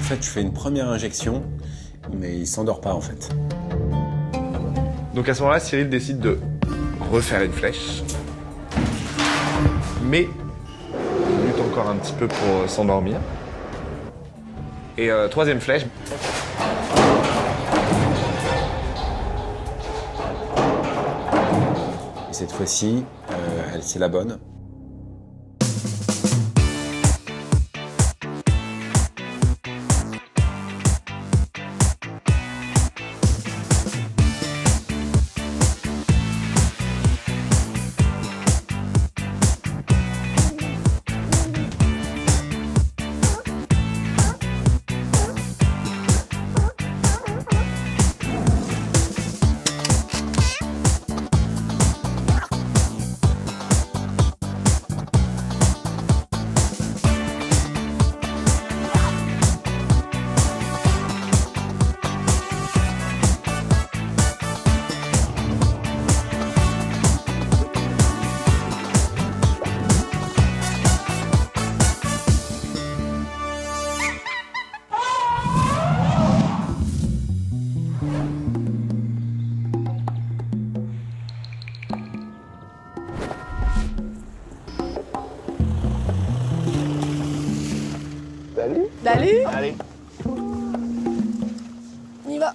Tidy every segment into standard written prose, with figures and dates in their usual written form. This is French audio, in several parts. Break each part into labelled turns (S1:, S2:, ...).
S1: fait, je fais une première injection, mais il s'endort pas en fait.
S2: Donc à ce moment-là, Cyril décide de refaire une flèche. Mais il lutte encore un petit peu pour s'endormir. Et troisième flèche.
S1: Et cette fois-ci, c'est la bonne.
S3: Salut.
S2: Allez.
S3: On y va.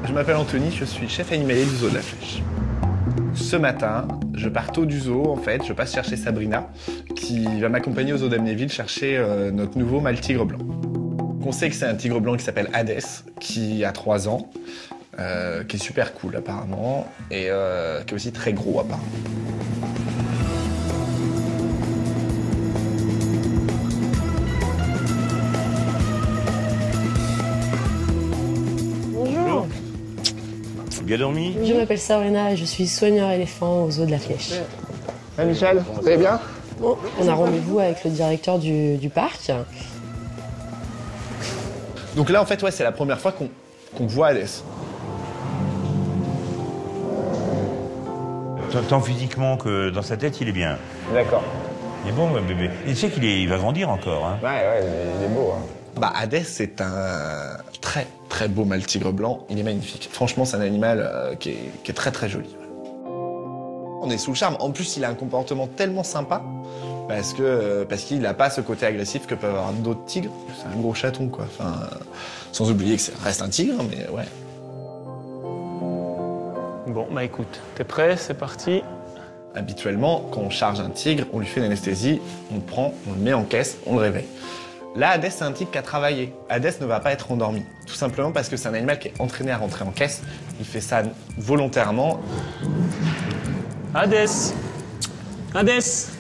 S2: Je m'appelle Anthony, je suis chef animalier du zoo de la Flèche. Ce matin, je pars tôt du zoo, en fait, je passe chercher Sabrina, qui va m'accompagner au zoo d'Amnéville chercher notre nouveau mâle tigre blanc. On sait que c'est un tigre blanc qui s'appelle Hadès, qui a 3 ans, qui est super cool apparemment, et qui est aussi très gros apparemment.
S3: Bonjour.
S4: Bien dormi?
S3: Je m'appelle Sabrina et je suis soigneur éléphant au zoo de la Flèche.
S2: Ah, Michel, vous allez bien?
S3: Bon, on a rendez-vous avec le directeur du parc.
S2: Donc là, en fait, ouais, c'est la première fois qu'on voit Hadès.
S4: Tant physiquement que dans sa tête, il est bien.
S2: D'accord.
S4: Il est bon, bébé. Et tu sais il va grandir encore, hein.
S2: Ouais, il est beau. Hein. Bah, Hadès, c'est un très, très beau mâle tigre blanc. Il est magnifique. Franchement, c'est un animal qui est très, très joli. On est sous le charme. En plus, il a un comportement tellement sympa parce qu'il n'a pas ce côté agressif que peuvent avoir d'autres tigres. C'est un gros chaton, quoi. Enfin, sans oublier que ça reste un tigre, mais ouais.
S5: Bon, bah écoute, t'es prêt? C'est parti.
S2: Habituellement, quand on charge un tigre, on lui fait une anesthésie, on le prend, on le met en caisse, on le réveille. Là, Hadès, c'est un tigre qui a travaillé. Hadès ne va pas être endormi. Tout simplement parce que c'est un animal qui est entraîné à rentrer en caisse. Il fait ça volontairement.
S5: Hadès. Hadès.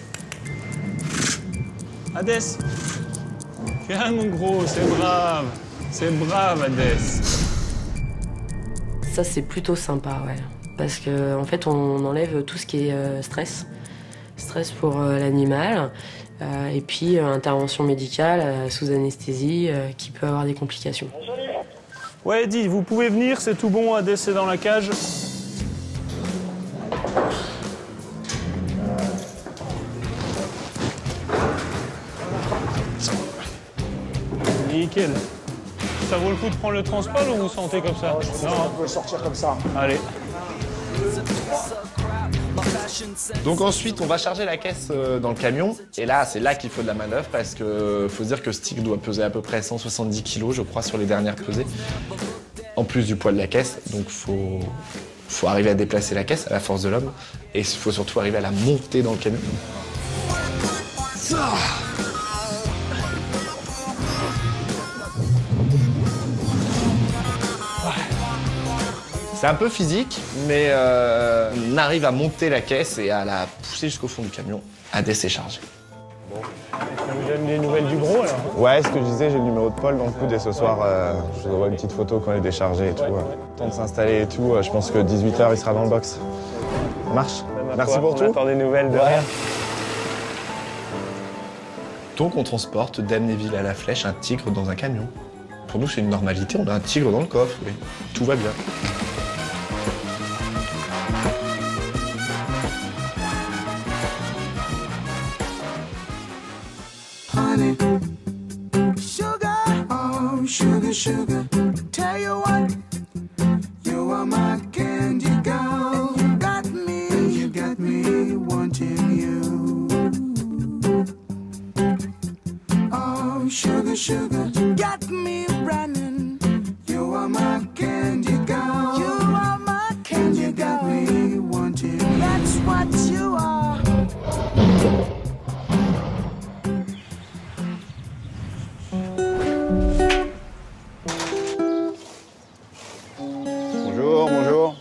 S5: Hadès. Viens, mon gros, c'est brave. C'est brave, Hadès.
S3: Ça, c'est plutôt sympa, ouais. Parce qu'en en fait, on enlève tout ce qui est stress. Stress pour l'animal. Et puis, intervention médicale sous anesthésie qui peut avoir des complications.
S5: Ouais, Eddie, vous pouvez venir, c'est tout bon, Hadès est dans la cage. Nickel. Ça vaut le coup de prendre le transport ou vous sentez comme ça? Non,
S6: on peut sortir comme ça.
S5: Allez.
S2: Donc ensuite, on va charger la caisse dans le camion. Et là, c'est là qu'il faut de la manœuvre parce que faut se dire que ce tigre doit peser à peu près 170 kg, je crois, sur les dernières pesées. En plus du poids de la caisse. Donc faut arriver à déplacer la caisse à la force de l'homme. Et il faut surtout arriver à la monter dans le camion. C'est un peu physique, mais on arrive à monter la caisse et à la pousser jusqu'au fond du camion. Hadès est chargé.
S5: Ça vous donne des nouvelles du gros, alors?
S6: Ouais, ce que je disais, j'ai le numéro de Paul dans le coude et ce soir, je vous envoie une petite photo quand il est déchargé et tout. Temps de s'installer et tout, je pense que 18h, il sera dans le box. Ça marche. Merci pour tout.
S5: On attend des nouvelles de rien.
S2: Donc on transporte d'Amnéville à la Flèche un tigre dans un camion. Pour nous, c'est une normalité, on a un tigre dans le coffre, oui. Tout va bien.
S7: are my candy girl. You got me wanting you. Oh, sugar, sugar, got me running. You are my candy girl. You are my candy girl. You got me wanting. That's what you are.
S6: Bonjour, bonjour.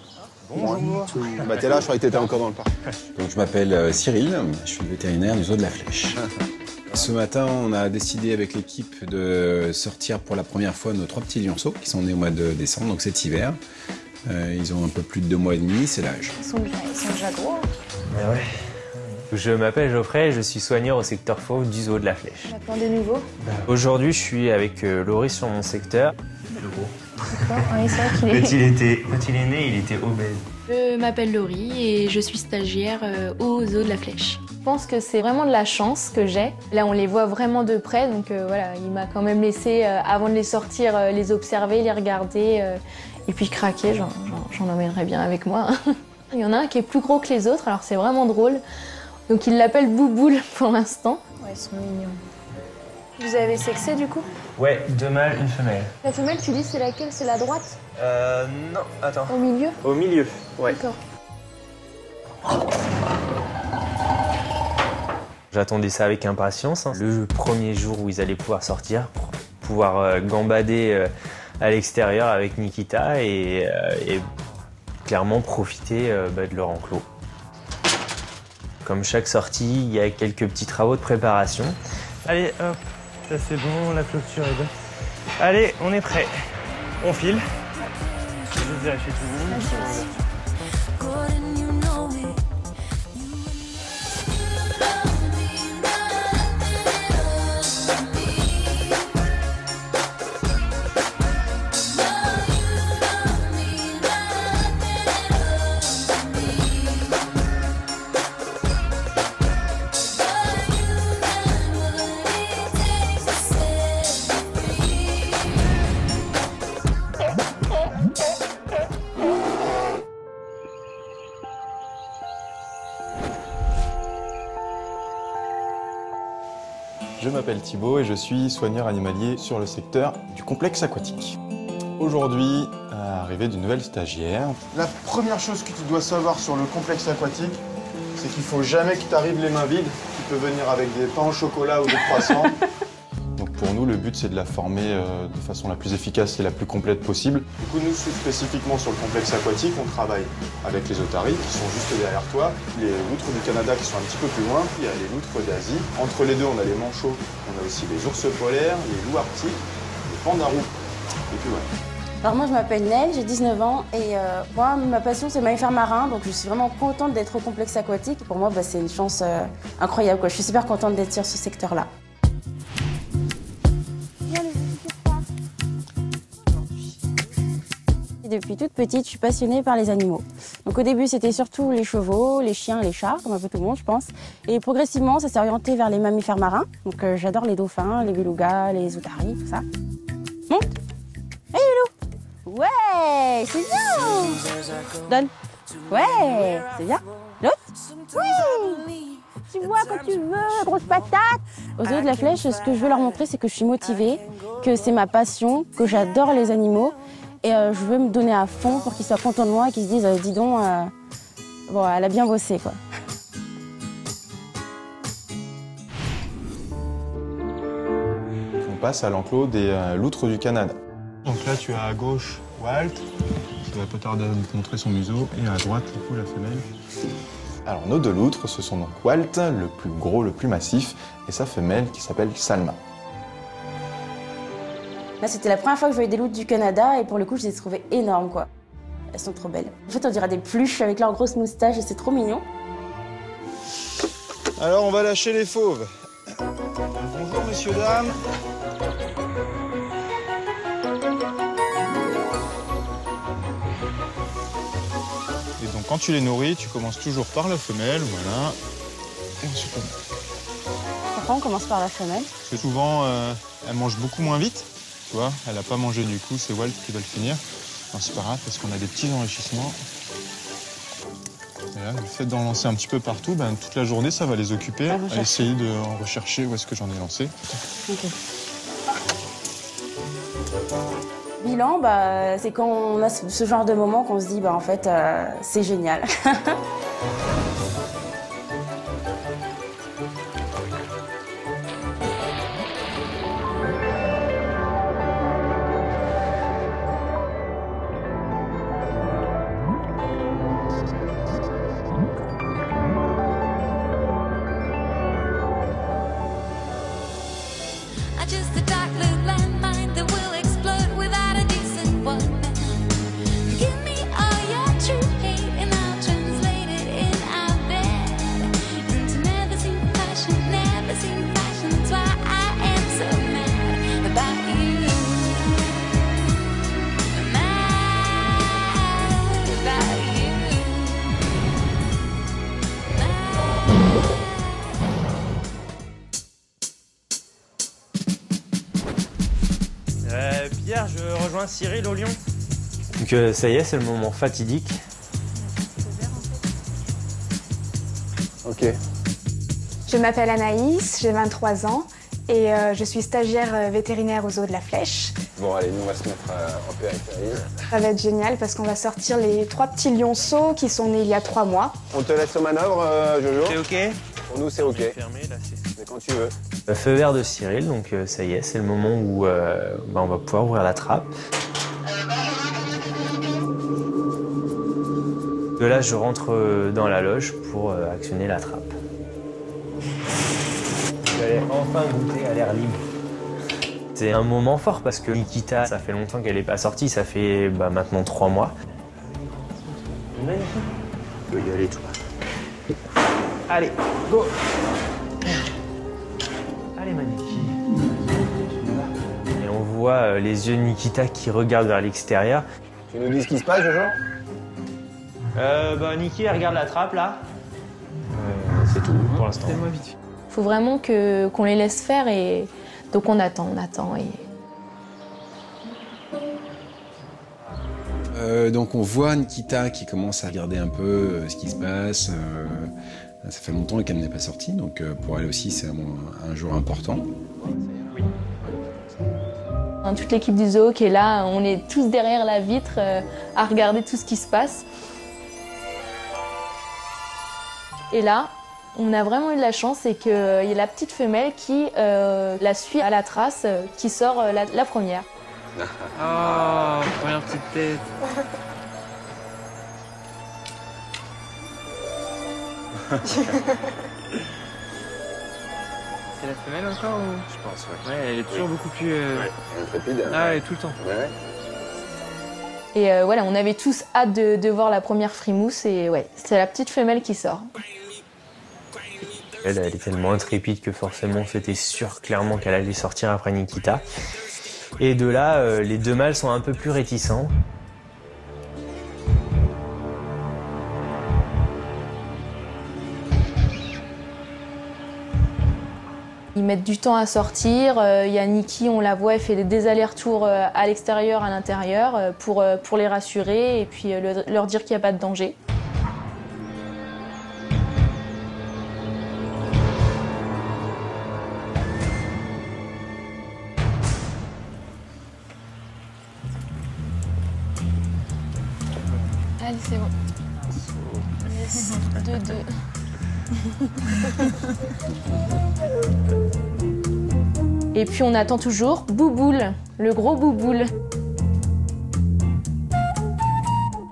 S6: Bonjour. Bah t'es là, je croyais que t'étais encore dans le parc.
S1: Donc je m'appelle Cyril, je suis le vétérinaire du zoo de la Flèche. Ce matin, on a décidé avec l'équipe de sortir pour la première fois nos 3 petits lionceaux qui sont nés au mois de décembre, donc cet hiver. Ils ont un peu plus de 2 mois et demi, c'est l'âge.
S8: Ils sont déjà gros.
S9: Ah ouais. Je m'appelle Geoffrey, je suis soigneur au secteur fauve du zoo de la Flèche.
S8: Maintenant de nouveau.
S9: Aujourd'hui, je suis avec Laurie sur mon secteur.
S8: D'accord, oui, c'est vrai qu'il est...
S9: Quand il est né, il était obèse.
S10: Je m'appelle Laurie et je suis stagiaire au zoo de la Flèche.
S8: Je pense que c'est vraiment de la chance que j'ai. Là, on les voit vraiment de près, donc voilà, il m'a quand même laissé, avant de les sortir, les observer, les regarder, et puis craquer, j'en emmènerais bien avec moi. Il y en a un qui est plus gros que les autres, alors c'est vraiment drôle. Donc il l'appelle Bouboule pour l'instant. Ouais, ils sont mignons. Vous avez sexé du coup?
S9: Ouais, 2 mâles, 1 femelle.
S8: La femelle, tu dis c'est laquelle? C'est la droite?
S9: Non, attends.
S8: Au milieu?
S9: Au milieu, ouais.
S8: D'accord.
S9: J'attendais ça avec impatience. Le premier jour où ils allaient pouvoir sortir, pour pouvoir gambader à l'extérieur avec Nikita et clairement profiter de leur enclos. Comme chaque sortie, il y a quelques petits travaux de préparation. Allez, hop, ça c'est bon, la clôture est bonne. Allez, on est prêt. On file. Je vais vérifier tout le monde.
S11: Je m'appelle Thibaut et je suis soigneur animalier sur le secteur du complexe aquatique. Aujourd'hui, arrivée d'une nouvelle stagiaire.
S6: La première chose que tu dois savoir sur le complexe aquatique, c'est qu'il faut jamais que tu arrives les mains vides. Tu peux venir avec des pains au chocolat ou des croissants.
S11: Donc pour nous, le but c'est de la former de façon la plus efficace et la plus complète possible.
S6: Du coup, nous, spécifiquement sur le complexe aquatique, on travaille avec les otaries qui sont juste derrière toi, les loutres du Canada qui sont un petit peu plus loin, il y a les loutres d'Asie. Entre les deux, on a les manchots, on a aussi les ours polaires, les loups arctiques, les pandas roux. Et puis voilà.
S12: Alors moi je m'appelle Nel, j'ai 19 ans et moi ma passion c'est le mammifère marin, donc je suis vraiment contente d'être au complexe aquatique. Pour moi c'est une chance incroyable, quoi. Je suis super contente d'être sur ce secteur-là. Depuis toute petite, je suis passionnée par les animaux. Donc au début c'était surtout les chevaux, les chiens, les chats, comme un peu tout le monde je pense. Et progressivement ça s'est orienté vers les mammifères marins. Donc j'adore les dauphins, les belugas, les otaries, tout ça. Monte. Hey Loulou. Ouais, c'est bien. Donne. Ouais, c'est bien. L'autre. Oui. Tu vois quand tu veux, la grosse patate. Aux zoo de la Flèche, ce que je veux leur montrer, c'est que je suis motivée, que c'est ma passion, que j'adore les animaux. Et je veux me donner à fond pour qu'ils soient contents de moi et qu'ils se disent dis donc, bon, elle a bien bossé, quoi.
S11: On passe à l'enclos des loutres du Canada. Donc là, tu as à gauche Walt, qui va pas tarder à nous montrer son museau, et à droite, du coup, la femelle. Alors, nos 2 loutres, ce sont donc Walt, le plus gros, le plus massif, et sa femelle qui s'appelle Salma.
S12: Là, c'était la première fois que je voyais des loutres du Canada et pour le coup, je les ai trouvées énormes, quoi. Elles sont trop belles. En fait, on dirait des peluches avec leurs grosses moustaches et c'est trop mignon.
S6: Alors, on va lâcher les fauves. Bonjour, messieurs, dames.
S11: Et donc, quand tu les nourris, tu commences toujours par la femelle, voilà. Et ensuite,
S12: Pourquoi on commence par la femelle?
S11: parce que souvent, elle mange beaucoup moins vite. Tu vois, elle n'a pas mangé du coup, c'est Walt qui va le finir. c'est pas grave parce qu'on a des petits enrichissements. Et là, le fait d'en lancer un petit peu partout, toute la journée, ça va les occuper à essayer de rechercher où est-ce que j'en ai lancé.
S12: Okay. Bilan, c'est quand on a ce genre de moment qu'on se dit, en fait, c'est génial.
S9: Pierre, je rejoins Cyril au Lion. Donc ça y est, c'est le moment fatidique.
S6: Ok.
S13: Je m'appelle Anaïs, j'ai 23 ans et je suis stagiaire vétérinaire au zoo de la Flèche.
S6: Bon allez, nous on va se mettre en périphérie.
S13: Ça va être génial parce qu'on va sortir les 3 petits lionceaux qui sont nés il y a 3 mois.
S6: On te laisse aux manœuvres, Jojo?
S9: C'est ok?
S6: Pour nous c'est ok.
S9: Fermé, là,
S6: c'est quand tu veux.
S9: Feu vert de Cyril, donc ça y est, c'est le moment où on va pouvoir ouvrir la trappe. De là, je rentre dans la loge pour actionner la trappe. Vous allez enfin goûter à l'air libre. C'est un moment fort parce que Nikita, ça fait longtemps qu'elle n'est pas sortie, ça fait maintenant 3 mois. Tu peux y aller, toi. Allez, go! Allez, Maniki. Et on voit les yeux de Nikita qui regardent vers l'extérieur.
S6: Tu nous dis ce qui se passe, Jojo?
S9: Niki, elle regarde la trappe, là. C'est tout, pour l'instant.
S8: Il faut vraiment qu'on les laisse faire et donc on attend et...
S1: Donc on voit Nikita qui commence à regarder un peu ce qui se passe. Ça fait longtemps qu'elle n'est pas sortie, donc pour elle aussi c'est un jour important.
S8: Toute l'équipe du zoo qui est là, on est tous derrière la vitre à regarder tout ce qui se passe. Et là, on a vraiment eu de la chance, c'est qu'il y a la petite femelle qui la suit à la trace, qui sort la première.
S9: Oh, première petite tête.
S14: C'est la femelle encore ou...
S6: Je pense, ouais.
S14: Ouais, elle est toujours beaucoup plus...
S6: Ouais, intrépide.
S14: Ah ouais, tout le temps.
S6: Ouais.
S8: Et voilà, on avait tous hâte de voir la première frimousse et ouais, c'est la petite femelle qui sort.
S9: Elle est tellement intrépide que forcément c'était sûr clairement qu'elle allait sortir après Nikita. Et de là, les 2 mâles sont un peu plus réticents.
S8: Ils mettent du temps à sortir. Il y a Niki, on la voit, elle fait des allers-retours à l'extérieur, à l'intérieur, pour les rassurer et puis leur dire qu'il n'y a pas de danger. Allez, c'est bon. Yes, 2-2. Et puis on attend toujours Bouboule, le gros Bouboule.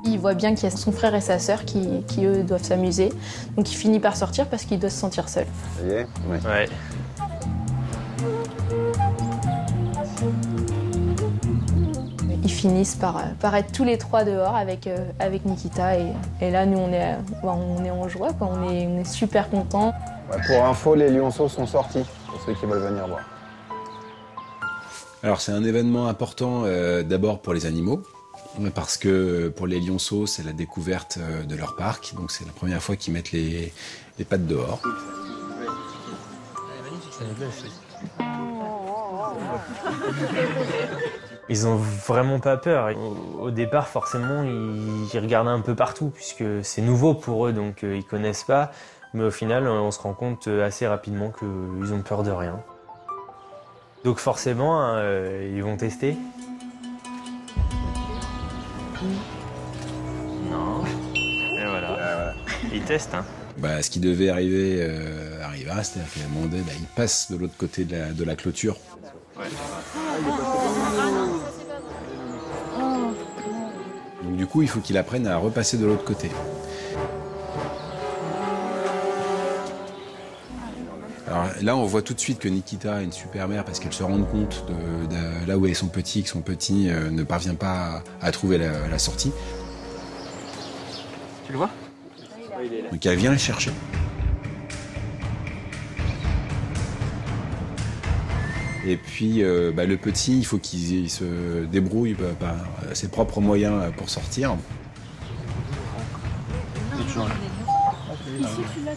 S8: Il voit bien qu'il y a son frère et sa sœur qui eux doivent s'amuser. Donc il finit par sortir parce qu'il doit se sentir seul.
S6: Ça y est?
S9: Ouais.
S8: Ils finissent par être tous les 3 dehors avec Nikita et là nous on est en joie, quoi. On est super contents.
S6: Ouais, pour info, les lionceaux sont sortis, pour ceux qui veulent venir voir.
S1: Alors c'est un événement important d'abord pour les animaux, parce que pour les lionceaux c'est la découverte de leur parc, donc c'est la première fois qu'ils mettent les pattes dehors.
S9: Ils ont vraiment pas peur. Au départ, forcément, ils regardent un peu partout puisque c'est nouveau pour eux, donc ils connaissent pas. Mais au final, on se rend compte assez rapidement qu'ils ont peur de rien. Donc forcément, ils vont tester. Non. Et voilà. Ils testent. Hein.
S1: Bah, ce qui devait arriver arrivera, c'est-à-dire qu'à un moment donné, il passe de l'autre côté de la clôture. Ouais. Donc du coup, il faut qu'il apprenne à repasser de l'autre côté. Alors là, on voit tout de suite que Nikita a une super mère parce qu'elle se rend compte de là où est son petit, que son petit ne parvient pas à trouver la sortie.
S14: Tu le vois?
S1: Donc elle vient le chercher. Et puis le petit, il faut qu'il se débrouille par ses propres moyens pour sortir.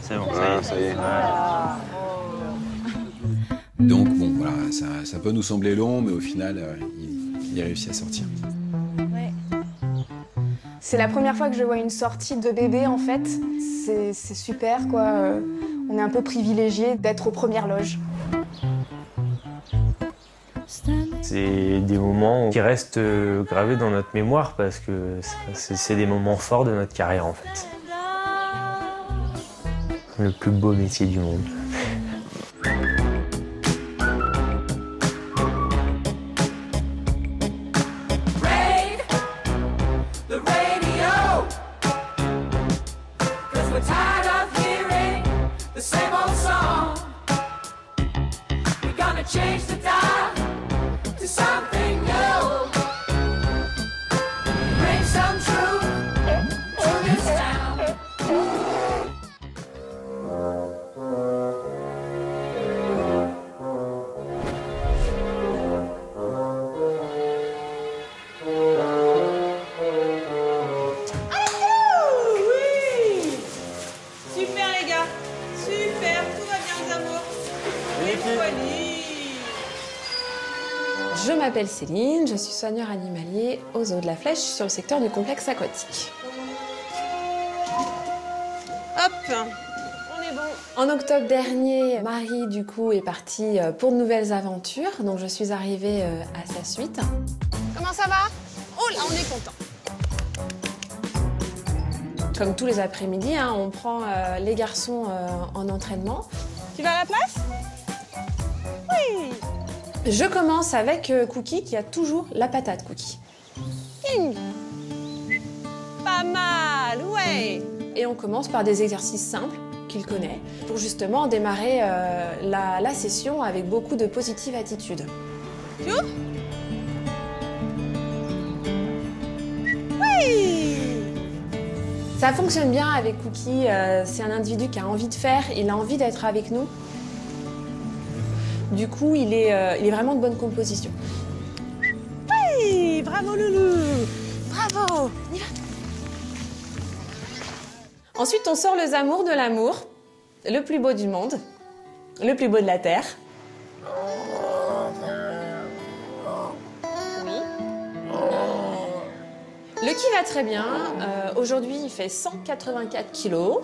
S9: C'est bon,
S6: ça y est.
S1: Donc bon, voilà, ça peut nous sembler long, mais au final, il réussit à sortir.
S13: C'est la première fois que je vois une sortie de bébé en fait. C'est super quoi. On est un peu privilégié d'être aux premières loges.
S9: C'est des moments qui restent gravés dans notre mémoire parce que c'est des moments forts de notre carrière en fait. Le plus beau métier du monde.
S15: Je m'appelle Céline, je suis soigneur animalier au Zoo de la Flèche sur le secteur du complexe aquatique. Hop, on est bon. En octobre dernier, Marie du coup est partie pour de nouvelles aventures, donc je suis arrivée à sa suite.
S16: Comment ça va? Oh là, on est content.
S15: Comme tous les après-midi, hein, on prend les garçons en entraînement.
S16: Tu vas à la place? Oui.
S15: Je commence avec Cookie qui a toujours la patate, Cookie.
S16: Pas mal, ouais.
S15: Et on commence par des exercices simples qu'il connaît pour justement démarrer la session avec beaucoup de positive attitude.
S16: Oui.
S15: Ça fonctionne bien avec Cookie, c'est un individu qui a envie de faire, il a envie d'être avec nous. Du coup, il est vraiment de bonne composition.
S16: Oui, bravo Loulou. Bravo. On y va.
S15: Ensuite, on sort le Zamour de l'amour, le plus beau du monde, le plus beau de la Terre.
S16: Oui.
S15: Le qui va très bien. Aujourd'hui, il fait 184 kilos.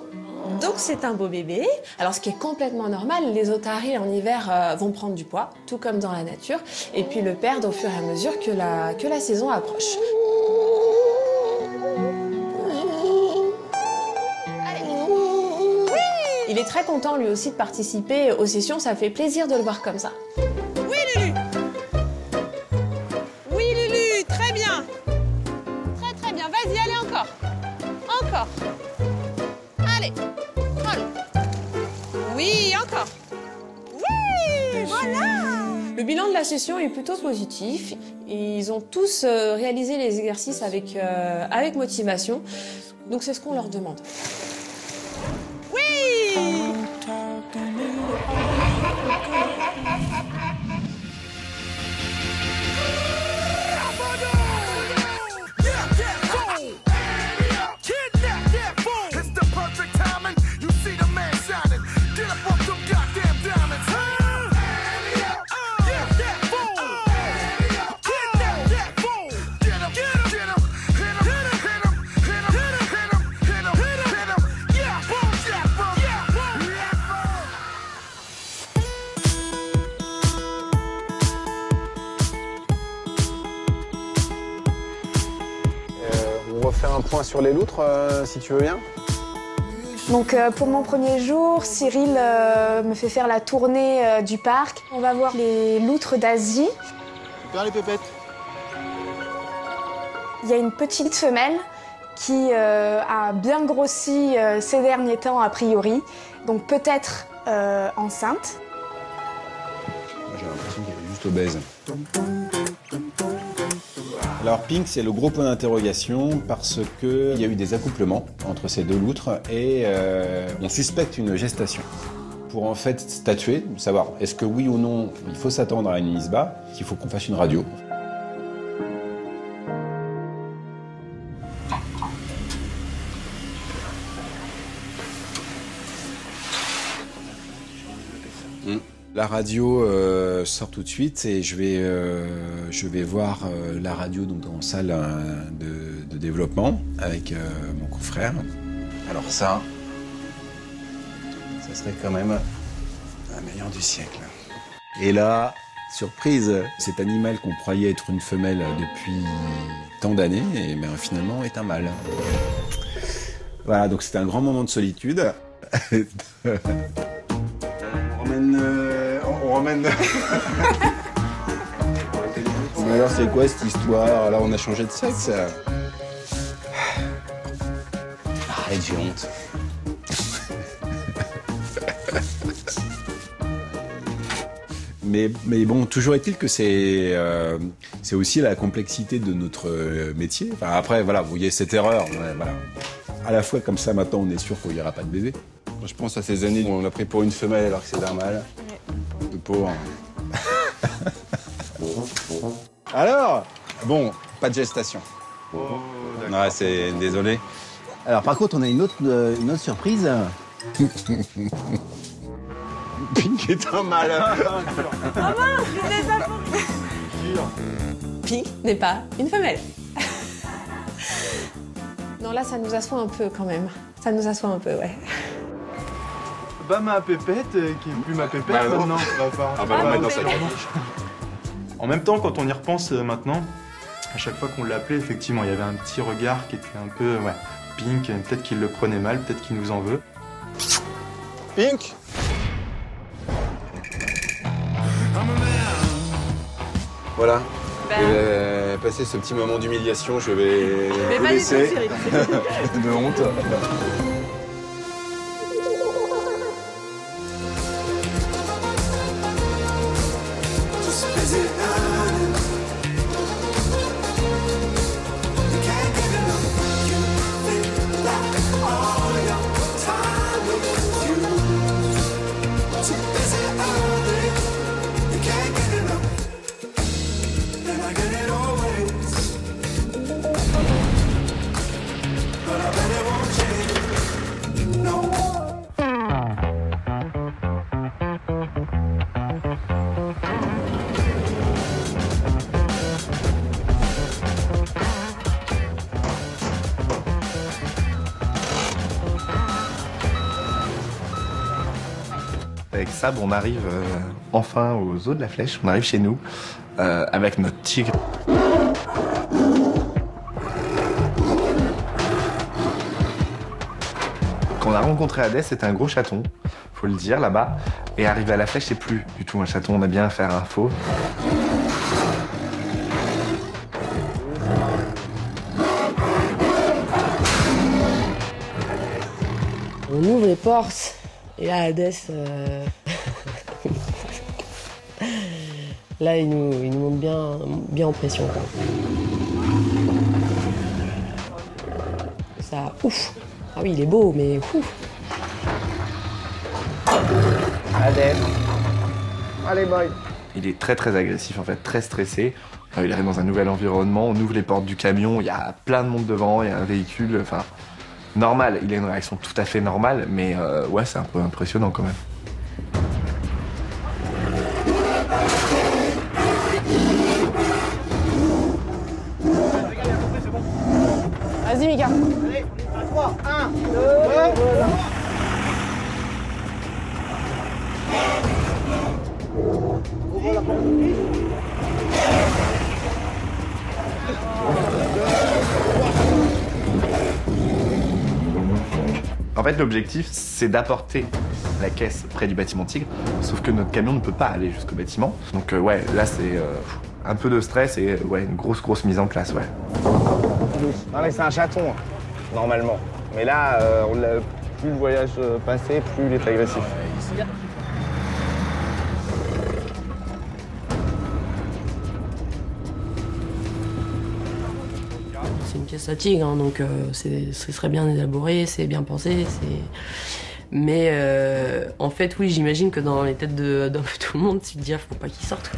S15: Donc c'est un beau bébé. Alors ce qui est complètement normal, les otaries en hiver vont prendre du poids, tout comme dans la nature, et puis le perdre au fur et à mesure que la saison approche. Il est très content lui aussi de participer aux sessions, ça fait plaisir de le voir comme ça.
S16: Oui Lulu. Oui Lulu, très bien. Très très bien, vas-y, allez encore. Encore. Allez. Oui, encore. Oui, voilà.
S15: Le bilan de la session est plutôt positif. Ils ont tous réalisé les exercices avec motivation. Donc c'est ce qu'on leur demande.
S16: Oui.
S1: point sur les loutres, si tu veux bien.
S13: Donc pour mon premier jour, Cyril me fait faire la tournée du parc. On va voir les loutres d'Asie.
S11: Super les pépettes.
S13: Il y a une petite femelle qui a bien grossi ces derniers temps a priori, donc peut-être enceinte.
S1: J'ai l'impression qu'elle est juste obèse. Alors Pink, c'est le gros point d'interrogation parce qu'il y a eu des accouplements entre ces deux loutres et on suspecte une gestation. Pour en fait statuer, savoir est-ce que oui ou non il faut s'attendre à une mise bas, qu'il faut qu'on fasse une radio. La radio sort tout de suite et je vais voir la radio donc en salle de développement avec mon confrère. Alors ça serait quand même la meilleure du siècle. Et là, surprise, cet animal qu'on croyait être une femelle depuis tant d'années, et ben, finalement est un mâle. Voilà, donc c'était un grand moment de solitude. On ramène. Mais alors c'est quoi cette histoire? Là on a changé de sexe. Arrête, j'ai honte. Mais bon, toujours est-il que c'est aussi la complexité de notre métier. Enfin, après, voilà, vous voyez cette erreur. Ouais, voilà. À la fois, comme ça, maintenant, on est sûr qu'il n'y aura pas de bébé. Je pense à ces années où on l'a pris pour une femelle alors que c'est un mâle. Le pauvre. Alors, bon, pas de gestation. Ouais, c'est désolé.
S17: Alors, par contre, on a une autre surprise.
S1: Pink est un mâle.
S15: Ah mince, je l'ai pas compris. Pink n'est pas une femelle. Non, là, ça nous assoit un peu quand même. Ça nous assoit un peu, ouais.
S11: Bah ma pépette, qui est plus ma pépette
S6: bah,
S11: maintenant.
S6: Ah bah on va mettre dans sa cage.
S11: En même temps, quand on y repense maintenant, à chaque fois qu'on l'appelait, effectivement, il y avait un petit regard qui était un peu, ouais, Pink. Peut-être qu'il le prenait mal, peut-être qu'il nous en veut.
S1: Pink. Voilà. Passer ce petit moment d'humiliation, je vais vous laisser. De honte.
S2: Avec Sab, on arrive enfin au zoo de la Flèche, on arrive chez nous avec notre tigre. Quand on a rencontré Hadès, c'était un gros chaton, faut le dire là-bas. Et arrivé à la Flèche, c'est plus du tout un chaton, on a bien affaire à un faux.
S3: On ouvre les portes et là, Hadès, là, il nous monte bien en pression, quoi. Ça, ouf. Ah oui, il est beau, mais ouf.
S2: Hadès. Allez, boy. Il est très très agressif en fait, très stressé. Il arrive dans un nouvel environnement, on ouvre les portes du camion, il y a plein de monde devant, il y a un véhicule, enfin... Normal, il a une réaction tout à fait normale, mais ouais, c'est un peu impressionnant quand même.
S13: Vas-y, Mika.
S7: Allez, 3, 1, 2, 3. Ouvre la porte.
S2: En fait, l'objectif, c'est d'apporter la caisse près du bâtiment Tigre, sauf que notre camion ne peut pas aller jusqu'au bâtiment. Donc ouais, là, c'est un peu de stress et ouais, une grosse mise en place, ouais.
S18: Non mais c'est un chaton, normalement. Mais là, plus le voyage passait, plus il est agressif.
S3: C'est une pièce à tigre, hein, donc ce serait bien élaboré, c'est bien pensé, mais en fait, oui, j'imagine que dans les têtes d'un peu tout le monde, tu te dis, faut pas qu'il sorte.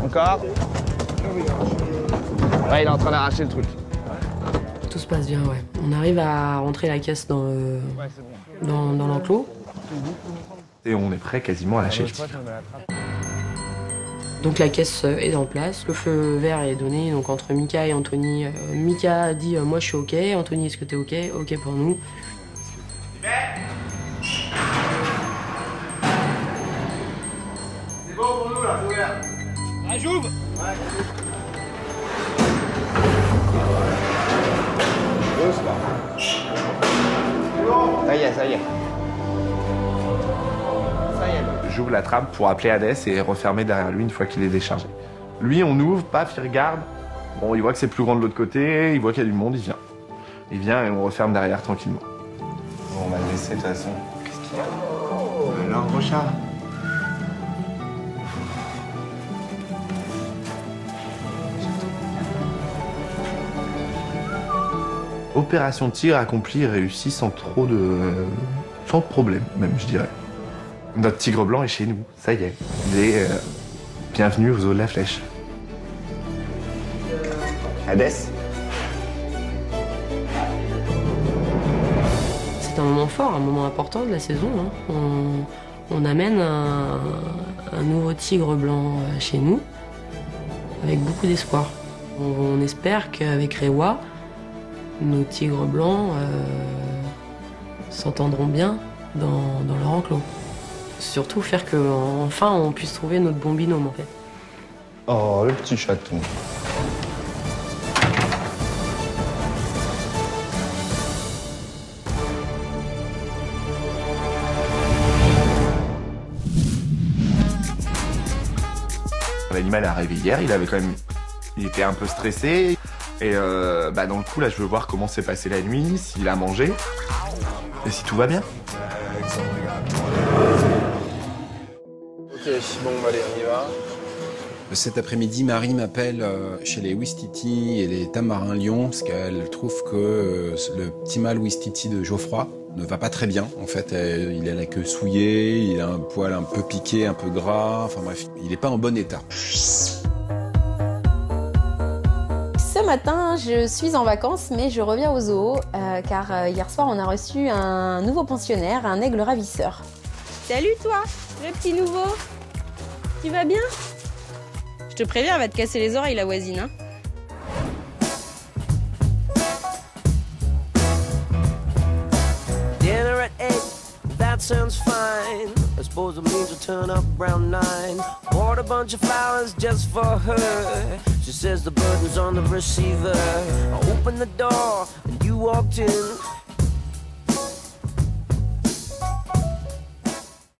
S18: Encore. Ouais, il est en train d'arracher le truc.
S3: Tout se passe bien, ouais. On arrive à rentrer la caisse dans l'enclos.
S2: Et on est prêt quasiment à lâcher le tigre.
S3: Donc la caisse est en place, le feu vert est donné donc entre Mika et Anthony. Mika dit moi je suis ok, Anthony est-ce que t'es ok? Ok pour nous.
S18: C'est bon pour nous là, c'est ouvert. Ah, j'ouvre. Ouais. Ça y est, ça y est.
S2: J'ouvre la trappe pour appeler Hadès et refermer derrière lui une fois qu'il est déchargé. Lui, on ouvre, paf, il regarde. Bon, il voit que c'est plus grand de l'autre côté, il voit qu'il y a du monde, il vient. Il vient et on referme derrière tranquillement.
S11: Bon, on va le laisser de toute façon. Qu'est-ce qu'il y a? Alors, Rochard.
S2: Opération tigre accomplie et réussie sans trop de... sans problème, même, je dirais. Notre tigre blanc est chez nous, ça y est. Il est bienvenue au zoo de la Flèche.
S18: Hadès.
S3: C'est un moment fort, un moment important de la saison. Hein. On amène un nouveau tigre blanc chez nous, avec beaucoup d'espoir. On espère qu'avec Rewa, nos tigres blancs s'entendront bien dans leur enclos. Surtout faire qu'enfin on puisse trouver notre bon binôme en fait.
S11: Oh, le petit chaton.
S2: L'animal est arrivé hier, il était un peu stressé. Et dans le coup, là, je veux voir comment s'est passée la nuit, s'il a mangé, et si tout va bien.
S11: Ok, bon, allez, on y va.
S1: Cet après-midi, Marie m'appelle chez les Ouistiti et les Tamarins Lyon parce qu'elle trouve que le petit mâle Ouistiti de Geoffroy ne va pas très bien. En fait, il a la queue souillée, il a un poil un peu piqué, un peu gras. Enfin bref, il n'est pas en bon état.
S8: Ce matin, je suis en vacances, mais je reviens au zoo, car hier soir, on a reçu un nouveau pensionnaire, un aigle ravisseur.
S19: Salut toi, le petit nouveau. Tu vas bien? Je te préviens, elle va te casser les oreilles, la voisine. Hein.
S7: Dinner at 8, that sounds fine. I suppose it means we'll turn up around 9. Bought a bunch of flowers just for her. She says the burden's on the receiver. I opened the door and you walked in.